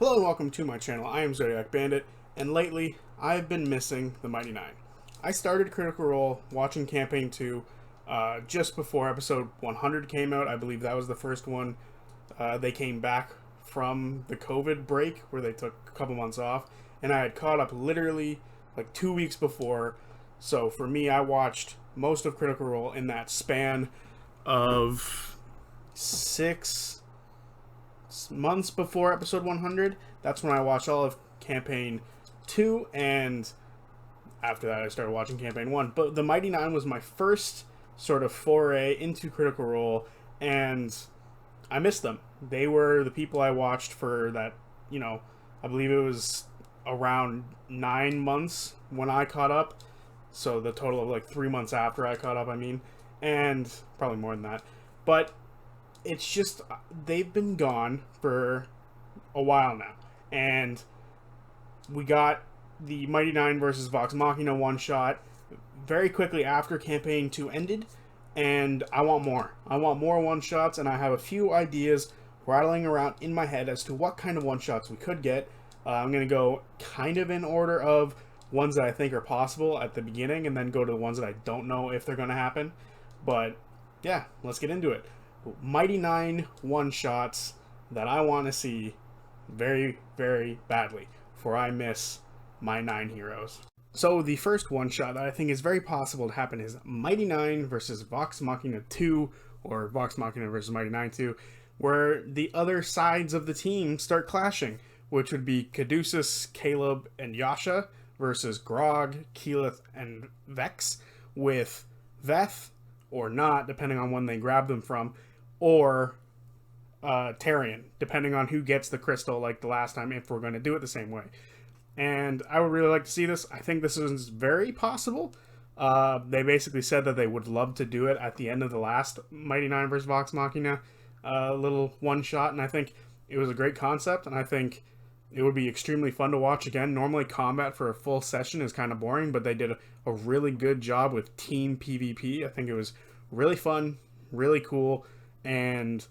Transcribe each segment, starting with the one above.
Hello and welcome to my channel. I am Zodiac Bandit, and lately I've been missing the Mighty Nine. I started Critical Role watching Campaign 2 just before episode 100 came out. I believe that was the first one. They came back from the COVID break where they took a couple months off, and I had caught up literally like 2 weeks before. So for me, I watched most of Critical Role in that span of 6 months before episode 100. That's when I watched all of campaign 2, and after that I started watching campaign 1. But the Mighty Nine was my first sort of foray into Critical Role, and I missed them. They were the people I watched for that, I believe it was around 9 months when I caught up. So the total of like 3 months after I caught up, and probably more than that. But it's just they've been gone for a while now, and we got the Mighty Nine versus Vox Machina one shot very quickly after campaign 2 ended, and I want more. I want more one shots, and I have a few ideas rattling around in my head as to what kind of one shots we could get. I'm gonna go kind of in order of ones that I think are possible at the beginning, and then go to the ones that I don't know if they're gonna happen. But yeah, let's get into it. Mighty Nine one shots that I want to see very, very badly, for I miss my 9 heroes. So the first one shot that I think is very possible to happen is Mighty Nine versus Vox Machina 2, or Vox Machina versus Mighty Nine 2, where the other sides of the team start clashing, which would be Caduceus, Caleb, and Yasha versus Grog, Keyleth, and Vex, with Veth, or not, depending on when they grab them from, or Tarion, depending on who gets the crystal like the last time, if we're going to do it the same way. And I would really like to see this. I think this is very possible. They basically said that they would love to do it at the end of the last Mighty Nine vs. Vox Machina little one shot, and I think it was a great concept, and I think it would be extremely fun to watch again. Normally combat for a full session is kind of boring, but they did a really good job with team PvP. I think it was really fun, really cool, and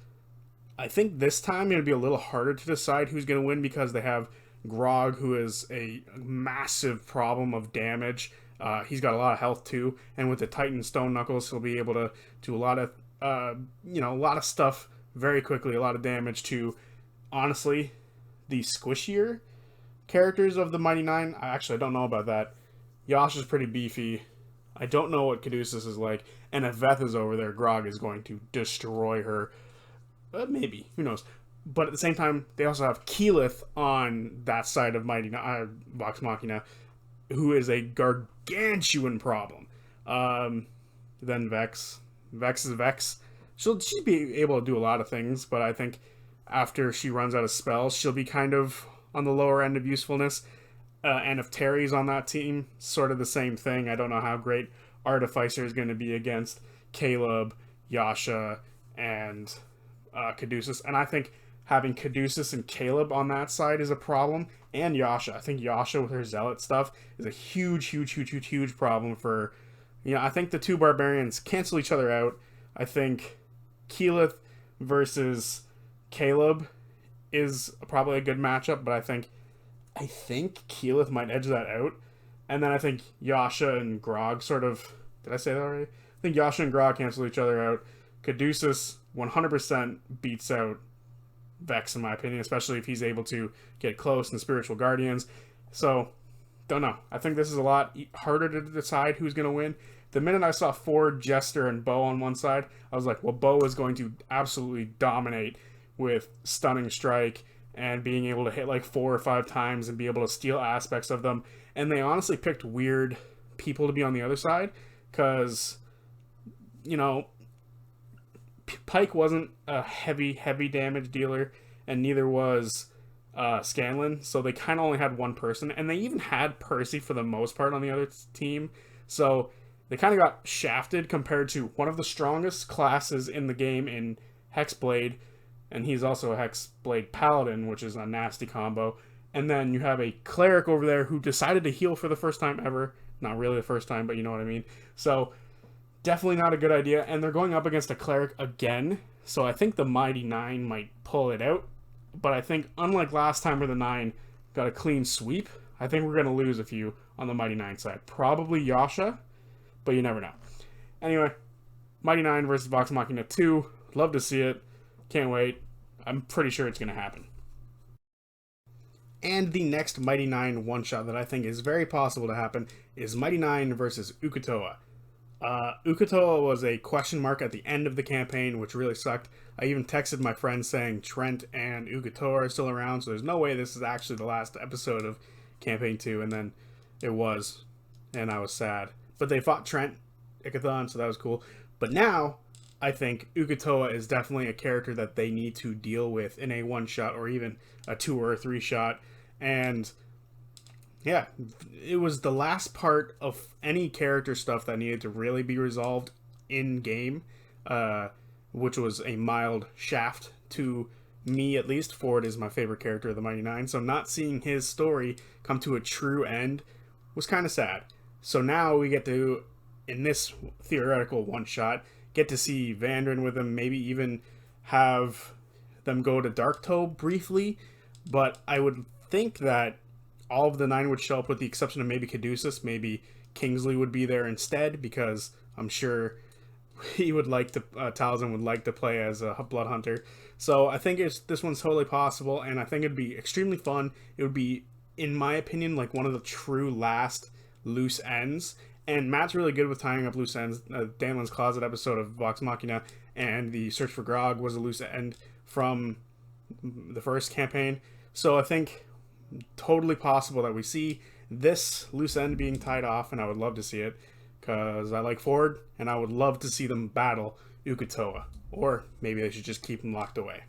I think this time it'll be a little harder to decide who's going to win, because they have Grog, who is a massive problem of damage. He's got a lot of health too, and with the Titan Stone Knuckles, he'll be able to do a lot of, a lot of stuff very quickly, a lot of damage to, honestly, the squishier characters of the Mighty Nine. I don't know about that. Yasha's pretty beefy. I don't know what Caduceus is like, and if Veth is over there, Grog is going to destroy her. Maybe, who knows? But at the same time, they also have Keyleth on that side of Vox Machina, who is a gargantuan problem. Then Vex. Vex is Vex. She'll be able to do a lot of things, but I think after she runs out of spells, she'll be kind of on the lower end of usefulness. And if Terry's on that team, sort of the same thing. I don't know how great Artificer is going to be against Caleb, Yasha, and Caduceus. And I think having Caduceus and Caleb on that side is a problem. And Yasha. I think Yasha with her Zealot stuff is a huge problem for... I think the two barbarians cancel each other out. I think Keyleth versus Caleb is probably a good matchup, but I think Keyleth might edge that out. And then I think Yasha and Grog sort of... Did I say that already? I think Yasha and Grog cancel each other out. Caduceus 100% beats out Vex, in my opinion, especially if he's able to get close in the Spiritual Guardians. So, don't know. I think this is a lot harder to decide who's going to win. The minute I saw Ford, Jester, and Bo on one side, I was like, well, Bo is going to absolutely dominate with Stunning Strike and being able to hit like 4 or 5 times and be able to steal aspects of them. And they honestly picked weird people to be on the other side, because, Pike wasn't a heavy damage dealer, and neither was Scanlan, so they kind of only had one person, and they even had Percy for the most part on the other team, so they kind of got shafted compared to one of the strongest classes in the game in Hexblade, and he's also a Hexblade Paladin, which is a nasty combo, and then you have a Cleric over there who decided to heal for the first time ever, not really the first time, but you know what I mean, so... Definitely not a good idea, and they're going up against a Cleric again, so I think the Mighty Nine might pull it out. But I think, unlike last time where the Nine got a clean sweep, I think we're going to lose a few on the Mighty Nine side. Probably Yasha, but you never know. Anyway, Mighty Nine versus Vox Machina 2. Love to see it. Can't wait. I'm pretty sure it's going to happen. And the next Mighty Nine one-shot that I think is very possible to happen is Mighty Nine versus Ukutoa. Ukutoa was a question mark at the end of the campaign, which really sucked. I even texted my friend saying Trent and Ukutoa are still around, so there's no way this is actually the last episode of Campaign 2, and then it was, and I was sad. But they fought Trent, Ikathon, so that was cool. But now, I think Ukutoa is definitely a character that they need to deal with in a one-shot or even a 2 or a 3-shot. And yeah, it was the last part of any character stuff that needed to really be resolved in game, which was a mild shaft to me, at least. Ford is my favorite character of the Mighty Nine, so not seeing his story come to a true end was kind of sad. So now we get to, in this theoretical one-shot, get to see Vandrin with him, maybe even have them go to Darktoe briefly, but I would think that all of the Nine would show up with the exception of maybe Caduceus. Maybe Kingsley would be there instead, because I'm sure he would like to, Talzin would like to play as a Blood Hunter. So I think this one's totally possible, and I think it'd be extremely fun. It would be, in my opinion, like one of the true last loose ends. And Matt's really good with tying up loose ends. Danlin's Closet episode of Vox Machina and the Search for Grog was a loose end from the first campaign. So I think totally possible that we see this loose end being tied off, and I would love to see it because I like Ford, and I would love to see them battle Ukutoa, or maybe they should just keep them locked away.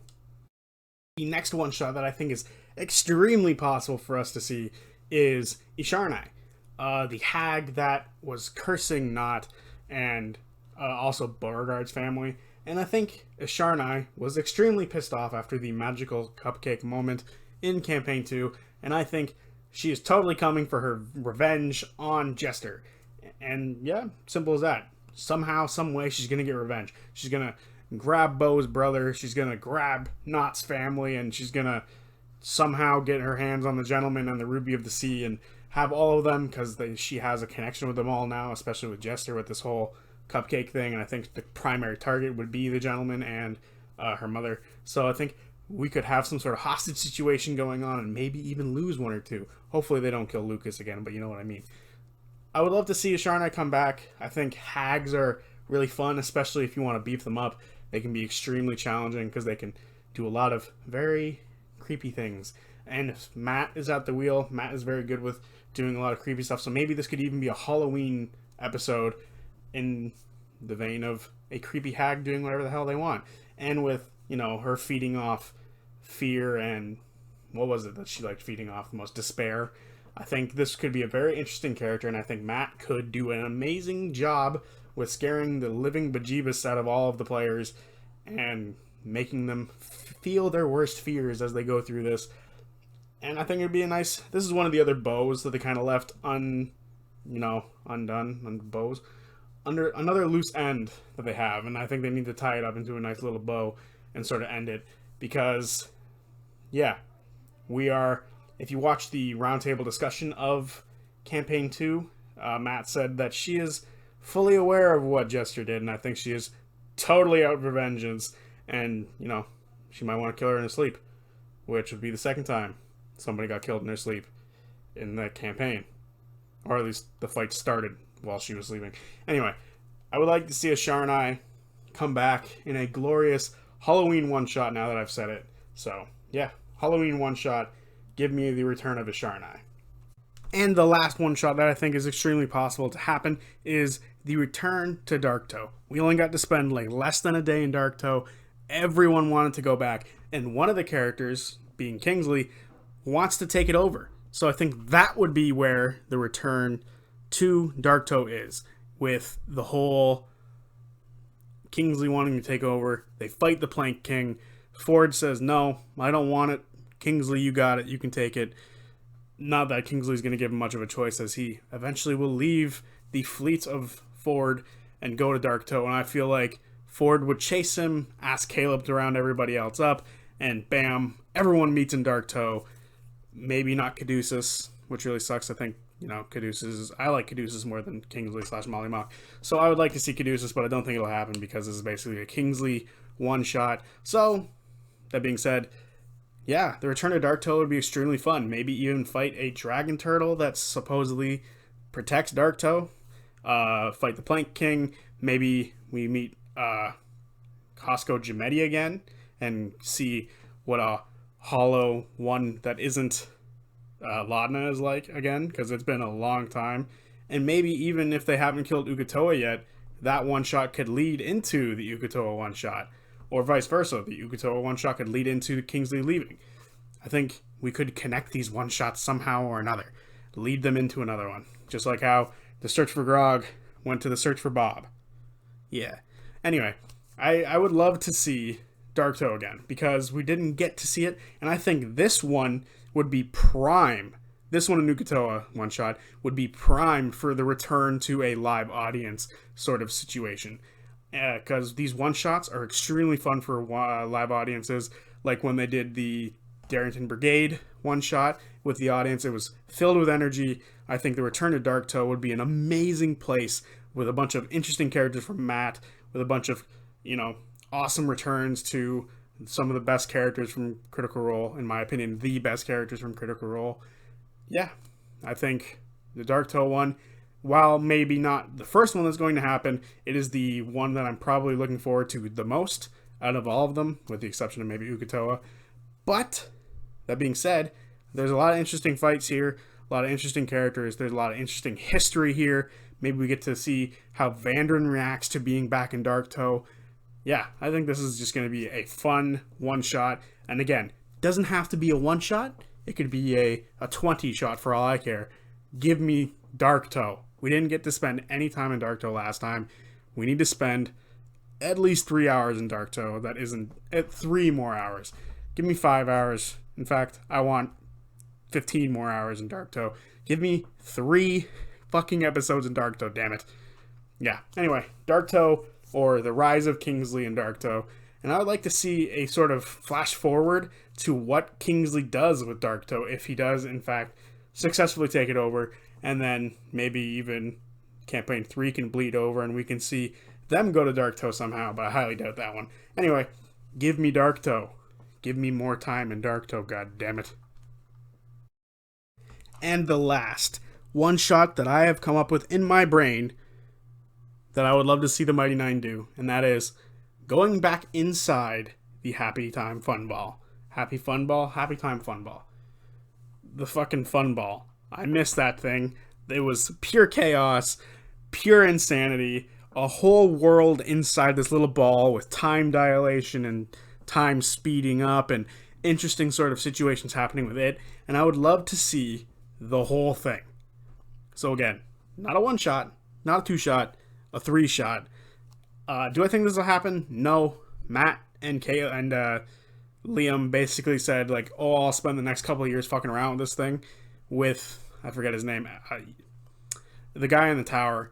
The next one shot that I think is extremely possible for us to see is Sharona, the hag that was cursing Not and also Beauregard's family. And I think Sharona was extremely pissed off after the magical cupcake moment in Campaign 2, and I think she is totally coming for her revenge on Jester. And yeah, simple as that. Somehow, some way, she's gonna get revenge. She's gonna grab Bo's brother, she's gonna grab Not's family, and she's gonna somehow get her hands on the Gentleman and the Ruby of the Sea and have all of them, because she has a connection with them all now, especially with Jester with this whole cupcake thing. And I think the primary target would be the Gentleman and her mother. So I think we could have some sort of hostage situation going on and maybe even lose one or two. Hopefully they don't kill Lucas again, but you know what I mean. I would love to see Sharona come back. I think hags are really fun, especially if you want to beef them up. They can be extremely challenging because they can do a lot of very creepy things. And if Matt is at the wheel, Matt is very good with doing a lot of creepy stuff. So maybe this could even be a Halloween episode in the vein of a creepy hag doing whatever the hell they want. And with, you know, her feeding off fear and what was it that she liked feeding off the most? Despair. I think this could be a very interesting character, and I think Matt could do an amazing job with scaring the living bejeebus out of all of the players and making them feel their worst fears as they go through this. And I think it'd be a nice... This is one of the other bows that they kind of left undone on bows. Under another loose end that they have, and I think they need to tie it up into a nice little bow and sort of end it, because, yeah, we are... If you watch the roundtable discussion of Campaign 2, Matt said that she is fully aware of what Jester did, and I think she is totally out for vengeance, and, you know, she might want to kill her in her sleep, which would be the second time somebody got killed in their sleep in that campaign. Or at least the fight started while she was sleeping. Anyway, I would like to see a Sharona come back in a glorious Halloween one-shot now that I've said it. So, yeah, Halloween one-shot. Give me the return of a Sharona. And the last one-shot that I think is extremely possible to happen is the return to Darktoe. We only got to spend like less than a day in Darktoe. Everyone wanted to go back. And one of the characters, being Kingsley, wants to take it over. So I think that would be where the return to Darktoe is. With the whole Kingsley wanting to take over. They fight the Plank King. Ford says, no, I don't want it. Kingsley, you got it. You can take it. Not that Kingsley's going to give him much of a choice, as he eventually will leave the fleet of Ford and go to Darktoe. And I feel like Ford would chase him, ask Caleb to round everybody else up, and bam, everyone meets in Dark Toe. Maybe not Caduceus, which really sucks. I think, Caduceus, I like Caduceus more than Kingsley / Molly Mock. So I would like to see Caduceus, but I don't think it'll happen because this is basically a Kingsley one-shot. So, that being said, yeah, the return of Dark Toe would be extremely fun. Maybe even fight a dragon turtle that supposedly protects Dark Toe. Fight the Plank King. Maybe we meet Costco Gemetti again and see what a hollow one that isn't Laudna is like again, because it's been a long time. And maybe even if they haven't killed Ukutoa yet, that one shot could lead into the Ukutoa one shot, or vice versa. The Ukutoa one shot could lead into Kingsley leaving. I think we could connect these one shots somehow or another, lead them into another one, just like how the search for Grog went to the search for Bob. Yeah. Anyway, I would love to see Dark Toe again, because we didn't get to see it, and I think this one would be prime. This one in Ukutoa one shot would be prime for the return to a live audience sort of situation, because these one shots are extremely fun for live audiences. Like when they did the Darrington Brigade one shot with the audience, it was filled with energy. I think the return to Dark Toe would be an amazing place with a bunch of interesting characters from Matt, with a bunch of awesome returns to some of the best characters from Critical Role, in my opinion, the best characters from Critical Role. Yeah, I think the Dark Toe one, while maybe not the first one that's going to happen, it is the one that I'm probably looking forward to the most out of all of them, with the exception of maybe Ukutoa. But, that being said, there's a lot of interesting fights here, a lot of interesting characters, there's a lot of interesting history here. Maybe we get to see how Vandrin reacts to being back in Dark Toe. Yeah, I think this is just going to be a fun one-shot. And again, doesn't have to be a one-shot. It could be a 20-shot for all I care. Give me Dark Toe. We didn't get to spend any time in Dark Toe last time. We need to spend at least 3 hours in Dark Toe. That isn't 3 more hours. Give me 5 hours. In fact, I want 15 more hours in Dark Toe. Give me 3 fucking episodes in Dark Toe, damn it. Yeah, anyway, Dark Toe, or the Rise of Kingsley in Dark Toe. And I would like to see a sort of flash forward to what Kingsley does with Dark Toe, if he does, in fact, successfully take it over. And then maybe even Campaign 3 can bleed over and we can see them go to Dark Toe somehow, but I highly doubt that one. Anyway, give me Dark Toe. Give me more time in Dark Toe, god damn it. And the last one shot that I have come up with in my brain that I would love to see the Mighty Nein do, and that is going back inside the Happy Time Fun Ball. Happy Fun Ball? Happy Time Fun Ball. The fucking Fun Ball. I miss that thing. It was pure chaos, pure insanity, a whole world inside this little ball with time dilation and time speeding up and interesting sort of situations happening with it, and I would love to see the whole thing. So again, not a one shot, not a two shot, a 3 shot. Do I think this will happen? No. Matt and Liam basically said, like, oh, I'll spend the next couple of years fucking around with this thing with, I forget his name, the guy in the tower.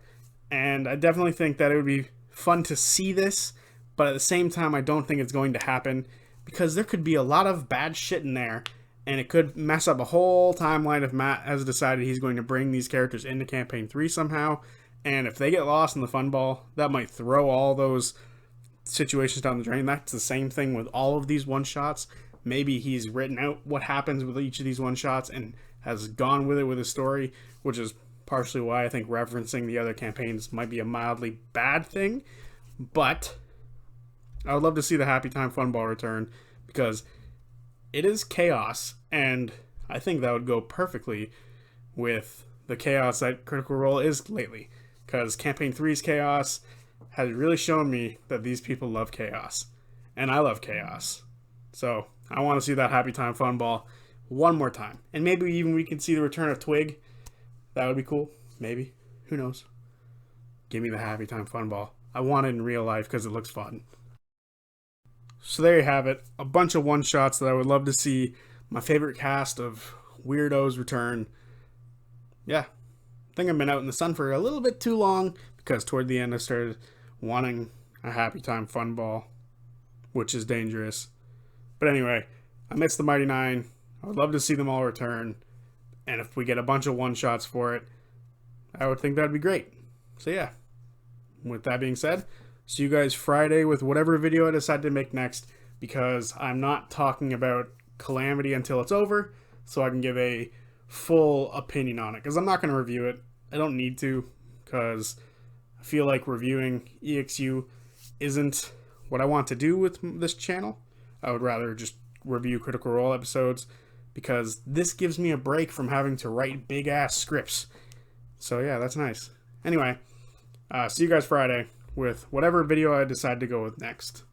And I definitely think that it would be fun to see this, but at the same time, I don't think it's going to happen because there could be a lot of bad shit in there, and it could mess up a whole timeline if Matt has decided he's going to bring these characters into Campaign 3 somehow. And if they get lost in the fun ball, that might throw all those situations down the drain. That's the same thing with all of these one-shots. Maybe he's written out what happens with each of these one-shots and has gone with it with his story, which is partially why I think referencing the other campaigns might be a mildly bad thing. But I would love to see the Happy Time Fun Ball return because it is chaos, and I think that would go perfectly with the chaos that Critical Role is lately. Because Campaign 3's chaos has really shown me that these people love chaos. And I love chaos. So I want to see that Happy Time Fun Ball one more time. And maybe even we can see the return of Twig. That would be cool. Maybe. Who knows? Give me the Happy Time Fun Ball. I want it in real life because it looks fun. So there you have it. A bunch of one-shots that I would love to see. My favorite cast of weirdos return. Yeah. I think I've been out in the sun for a little bit too long because toward the end I started wanting a Happy Time Fun Ball, which is dangerous. But anyway, I miss the Mighty Nine. I would love to see them all return. And if we get a bunch of one-shots for it, I would think that'd be great. So yeah, with that being said, see you guys Friday with whatever video I decide to make next, because I'm not talking about Calamity until it's over, so I can give a full opinion on it, because I'm not going to review it. I don't need to, because I feel like reviewing EXU isn't what I want to do with this channel. I would rather just review Critical Role episodes, because this gives me a break from having to write big ass scripts. So yeah, that's nice. Anyway, see you guys Friday with whatever video I decide to go with next.